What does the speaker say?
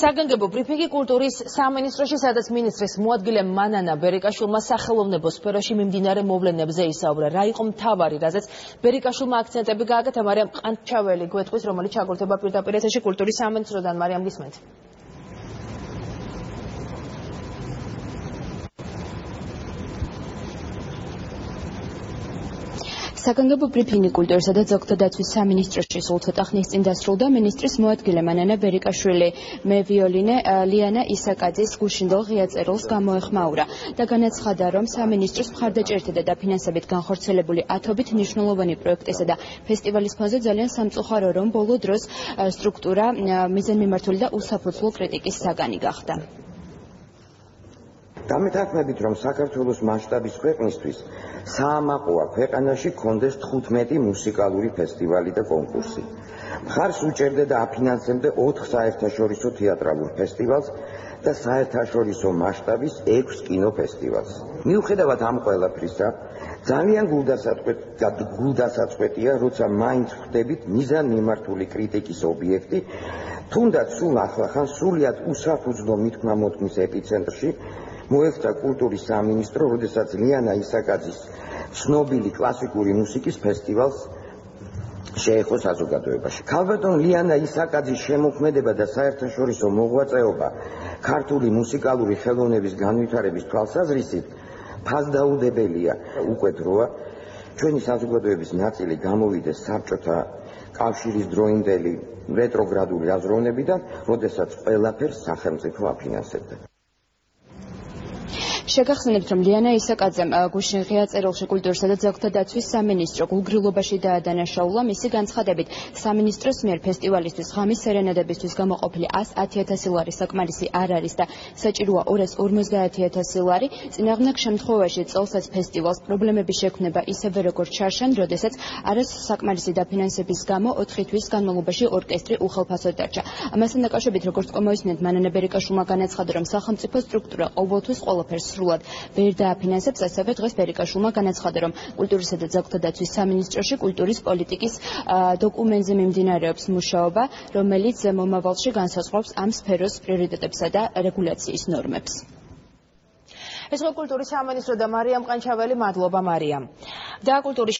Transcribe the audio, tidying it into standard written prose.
საგანგებო ბრიფინგი კულტურის სამინისტროში, სადაც მინისტრის მოადგილე მანანა ბერიკაშვილმა სახელოვნებო სფეროში მიმდინარე მოვლენებზე ისაუბრა. რა იყო მთავარი, რაზეც ბერიკაშვილმა აქცენტები გააკეთა? მარიამ ყანჩაველი გვეტყვის, რომელიც ჩაგვრთება პირდაპირ ეთერში კულტურის სამინისტროდან. მარიამ, გისმენთ? საგანგებო ბრიფინგი კულტურისა და ძეგლთა დაცვის სამინისტროში სულ ცოტა ხნის წინ დასრულდა. მინისტრის მოადგილე მანანა ბერიკაშვილი მევიოლინე ლიანა ისაკაძის გუშინდელ ღია წერილს გამოეხმაურა და განაცხადა, რომ სამინისტროს მხარდაჭერით და დაფინანსებით განხორციელებული ათობით მნიშვნელოვანი პროექტისა და ფესტივალის ფონზე ძალიან სამწუხარო, რომ ბოლო დროს სტრუქტურა მიზანმიმართული და უსაფუძვლო კრიტიკის საგანი გახდა. დამეთანხმებით, რომ საქართველოს მასშტაბის ქვეყნისთვის საამაყოა ქვეყანაში გქონდეს 15 მუსიკალური ფესტივალი და კონკურსი. მხარს უჭერდა და აფინანსებდა 4 საერთაშორისო თეატრალურ ფესტივალს და საერთაშორისო მასშტაბის 6 კინოფესტივალს. მიუხედავად ამ ყველაფრისა, ძალიან გულდასაწყვეტია, როცა მაინც ხდებით მიზანმიმართული კრიტიკის ობიექტი, თუნდაც სულ ახლახან სრულიად უსაფუძვლო მითქმა-მოთქმის ეპიცენტრში მოექცა კულტურის სამინისტრო, როდესაც ლიანა ისაკაძის ცნობილი კლასიკური მუსიკის ფესტივალს შეეხო საზოგადოებაში. ქალბატონ ლიანა ისაკაძის შემოქმედება და საერთაშორისო მოღვაწეობა ქართული მუსიკალური ხელოვნების განვითარების თვალსაზრისით ფასდაუდებელია. უკვე დროა ჩვენი საზოგადოების ნაწილი გამოვიდეს საბჭოთა კავშირის დროინდელი რეტროგრადული აზროვნებიდან, როდესაც ყველაფერს სახელმწიფო აფინანსებდა. შეგახსენებთ, რომ ლიანა ისაკაძემ გუშინ ღია წერილში კულტურისა და ძეგლთა დაცვის სამინისტრო გულგრილობაში დაადანაშაულა. მისი განცხადებით, სამინისტროს მიერ ფესტივალისთვის ღამის სერენადებისთვის გამოყოფილი 110,000 ლარი საკმარისი არ არის და საჭიროა 250,000 ლარი. წინააღმდეგ შემთხვევაში წელსაც ფესტივალს პრობლემები შექმნება ისევე როგორც ჩარშან, როდესაც არის საკმარისი დაფინანსების გამო 4 თვის განმავლობაში ორკესტრი უხელფასოდ დარჩა. ამასთან დაკავშირებით, როგორც კომოისმენთ, მანანა ბერიკაშვილმა განაცხადა, რომ სახელმწიფო სტრუქტურა ყოველთვის ყველაფერს სრულად ვერ დააფინანსებს. ასევე დღეს ბერიკაშვილმა განაცხადა, რომ კულტურისა და ძეგლთა დაცვის სამინისტროში კულტურის პოლიტიკის დოკუმენტზე მიმდინარეობს მუშაობა, რომელიც მომავალში განსაზღვრავს ამ სფეროს პრიორიტეტებსა და რეგულაციის ნორმებს. ეს იყო კულტურის სამინისტრო და მარიამ ყანჩაველი. მადლობა, მარიამ. და კულტურის